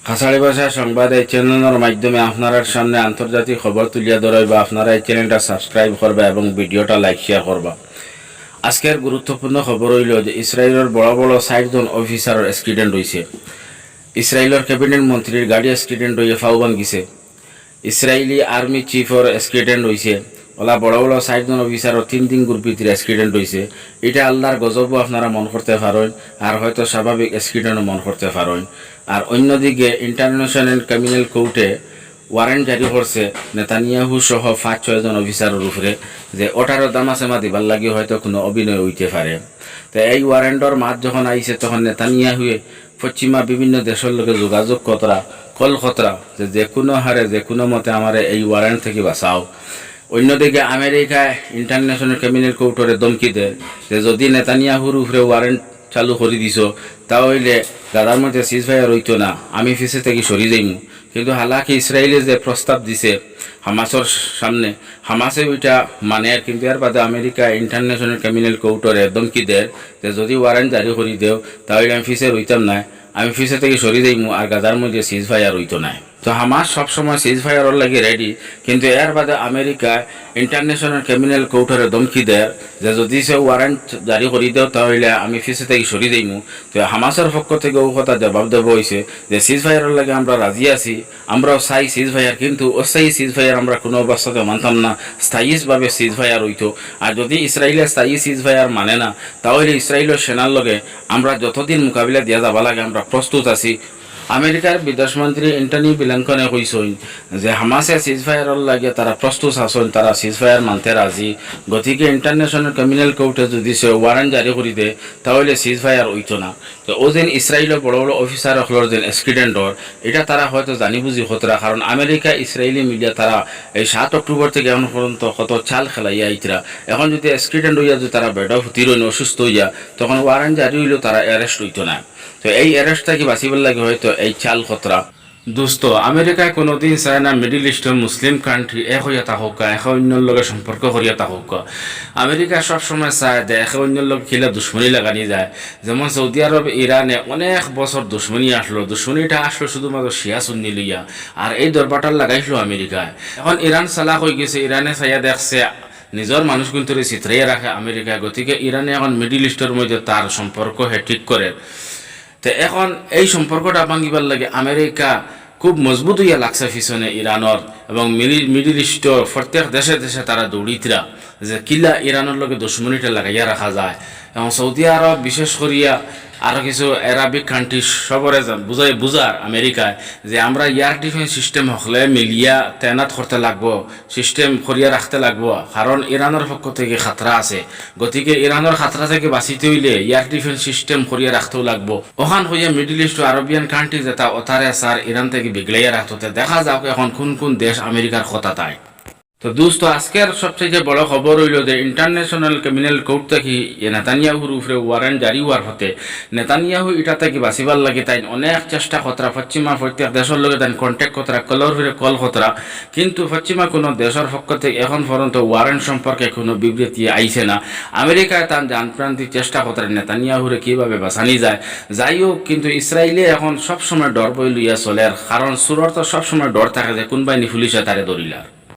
খাসাড়ি ভাষা সংবাদ এই চ্যানেলের মাধ্যমে আপনার সামনে আন্তর্জাতিক খবর তুলিয়া ধরাই বা আপনারা এই চ্যানেলটা সাবস্ক্রাইব করবা এবং ভিডিওটা লাইক শেয়ার করবা। আজকের গুরুত্বপূর্ণ খবর হইল যে ইসরায়েলের বড় বড় 60 জন অফিসারের অ্যাক্সিডেন্ট হয়েছে। ইসরায়েলের ক্যাবিনেট মন্ত্রীর গাড়ি অ্যাক্সিডেন্ট হয়ে ফাউবান গেছে। ইসরায়েলি আর্মি চিফর অ্যাক্সিডেন্ট হয়েছে। ওলা বড় বড় 60 জন অফিসারও 3 গ্রুপিতির অ্যাক্সিডেন্ট হয়েছে। এটা আল্লাহর গজবও আপনারা মন করতে পারেন, আর হয়তো স্বাভাবিক অ্যাক্সিডেন্টও মন করতে পারেন। আর অন্যদিকে ইন্টারন্যাশনাল ক্রিমিনাল কোর্টে ওয়ারেন্ট জারি করছে নেতানিয়াহু সহ 5-6 জন অফিসারের উপরে, যে ওটারও দামাসেমা দিবার লাগে হয়তো কোনো অভিনয় হইতে পারে। তো এই ওয়ারেন্টর মাঠ যখন আইছে তখন নেতানিয়াহুয়ে পশ্চিমা বিভিন্ন দেশের লোকে যোগাযোগ কল খতরা যে কোনো হারে যে কোনো মতে আমার এই ওয়ারেন্ট থেকে বাঁচাও। অন্যদিকে আমেরিকায় ইন্টারন্যাশনাল ক্রিমিনাল কোর্টরে ধমকি দেয় যে যদি নেতানিয়াহুর উপরে ওয়ারেন্ট চালু করে দিছ তাহলে গাদার মধ্যে সিজফায়ার হইতো না, আমি ফিসে থেকে সরি যাইমু। কিন্তু হালাকি ইসরায়েলে যে প্রস্তাব দিছে হামাসর সামনে, হামাসে ওইটা মানে, কিন্তু এর বাদে আমেরিকা ইন্টারন্যাশনাল ক্রিমিনাল কোর্টরে ধমকি দেয় যে যদি ওয়ারেন্ট জারি করে দেও তাহলে আমি ফিসে রইতাম না, আমি ফিসে থেকে সরি যাইমু, আর গাদার মধ্যে সিজফায়ার হইতো না। তো হামাস সবসময় সিজফায়ারের লাগে রেডি, কিন্তু এর বাদে আমেরিকা ইন্টারন্যাশনাল ক্রিমিনাল কোর্টরে ধমকি দেয় যে যদি সে ওয়ারেন্ট জারি করে দেও তাহলে আমি ফিসে থেকে সরি যাইমু। তো হামাসের পক্ষ থেকে ও কথা জবাব দেব হয়েছে যে সিজফায়ারের লাগে আমরা রাজি আছি, আমরাও চাই সিজফায়ার, কিন্তু অস্থায়ী সিজফায়ার আমরা কোনো অবস্থাতে মানতাম না, স্থায়ীভাবে সিজফায়ার হইতো। আর যদি ইসরায়েলে স্থায়ী সিজফায়ার মানে না তাহলে ইসরায়েলের সেনার লগে আমরা যতদিন মোকাবিলা দিয়া যাবা লাগে আমরা প্রস্তুত আছি। আমেরিকার বিদেশমন্ত্রী অ্যান্টনি ব্লিংকনে কইছেন যে হামাসে সিজফায়ারের লাগে তারা প্রস্তুত আছেন, তারা সিজফায়ার মানতে রাজি। গতিকে ইন্টারন্যাশনাল ক্রিমিনাল কোর্টে যদি সে ওয়ারেন্ট জারি করে দেয় তাহলে সিজফায়ার হইতো না। তো ও যেন ইসরায়েলের বড় বড় অফিসার হলোর যেন অ্যাক্সিডেন্টর এটা তারা হয়তো জানি বুঝি হতরা, কারণ আমেরিকা ইসরায়েলি মিডিয়া তারা এই 7 অক্টোবর থেকে এখন পর্যন্ত কত চাল খেলাইয়া আইতরা। এখন যদি অ্যাক্সিডেন্ট হইয়া যদি তারা বেড হুতিরইন অসুস্থ হইয়া তখন ওয়ারেন্ট জারি হইলেও তারা অ্যারেস্ট হইতো না। তো এই অ্যারেস্টটা কি বাঁচিবার লাগে হয়তো এই চাল খতরা। দোস্ত, আমেরিকায় কোনোদিন চায় না মিডিল ইস্টের মুসলিম কান্ট্রি এক হইয়া থাকুক, একে অন্যর লগে সম্পর্ক করিয়া থাকুক। আমেরিকা সবসময় চায় যে একে অন্যর লগে খিলা দুশ্মনী লাগানি যায়। যেমন সৌদি আরব ইরানে অনেক বছর দুশ্মনী দুশ্মনীটা আসলো শুধুমাত্র শিয়া সুন্নি লইয়া, আর এই দরবারটা লাগাইছিল আমেরিকায়। এখন ইরান চালাক হয়ে গেছে, ইরানে চাইয়া দেখছে নিজের মানুষ কিন্তু চিত্রাইয়া রাখে আমেরিকায়, গতিকে ইরানে এখন মিডিল ইস্টের মধ্যে তার সম্পর্ক ঠিক করে। তো এখন এই সম্পর্কটা ভাঙিবার লাগে আমেরিকা খুব মজবুত হইয়া লাগছে পিছনে ইরানর, এবং মিডিল ইস্টর প্রত্যেক দেশে দেশে তারা দৌড়িতরা যে কিলা ইরানের লগে দুশ্মনীটা লাগাইয়া রাখা যায়। এবং সৌদি আরব বিশেষ করিয়া আরও কিছু আরবিক কান্ট্রি সবরে বুঝার আমেরিকায় যে আমরা এয়ার ডিফেন্স সিস্টেম হকলে মিলিয়া তেনাত করতে লাগবো, সিস্টেম করিয়া রাখতে লাগবো, কারণ ইরানের পক্ষ থেকে খাতরা আছে। গতিকে ইরানের খাতরা থেকে বাঁচিতে হইলে এয়ার ডিফেন্স সিস্টেম করিয়া রাখতেও লাগবো। ওখান হইয়া মিডিল ইস্ট আরবিয়ান কান্ট্রি যেটা ওতারে সার ইরান থেকে বিগড়াইয়া রাখতে দেখা যাক এখন কোন কোন দেশ আমেরিকার কথা তাই। তো দোস্ত, আজকের সবচেয়ে বড় খবর হইল যে ইন্টারন্যাশনাল ক্রিমিনাল কোর্ট থেকে নেতানিয়াহুর উপরে ওয়ারেন্ট জারি হওয়ার হতে নেতানিয়াহু এটা থেকে বাঁচিবার লাগে তাই অনেক চেষ্টা খতরা, পশ্চিমা প্রত্যেক দেশের লগে তাই কন্ট্যাক্ট খতরা, কলর ফিরে কল খতরা, কিন্তু পশ্চিমা কোনো দেশের পক্ষ থেকে এখন পর্যন্ত ওয়ারেন্ট সম্পর্কে কোনো বিবৃতি আইছে না। আমেরিকায় তার জানপ্রান্তি চেষ্টা খতরা নেতানিয়াহুরে কীভাবে বাঁচানি যায়। যাই হোক, কিন্তু ইসরায়েলে এখন সবসময় ডর বই লইয়া চলে, কারণ সুরর তো সবসময় ডর থাকে যে কোনবাই পুলিশে তারে ধরিলার।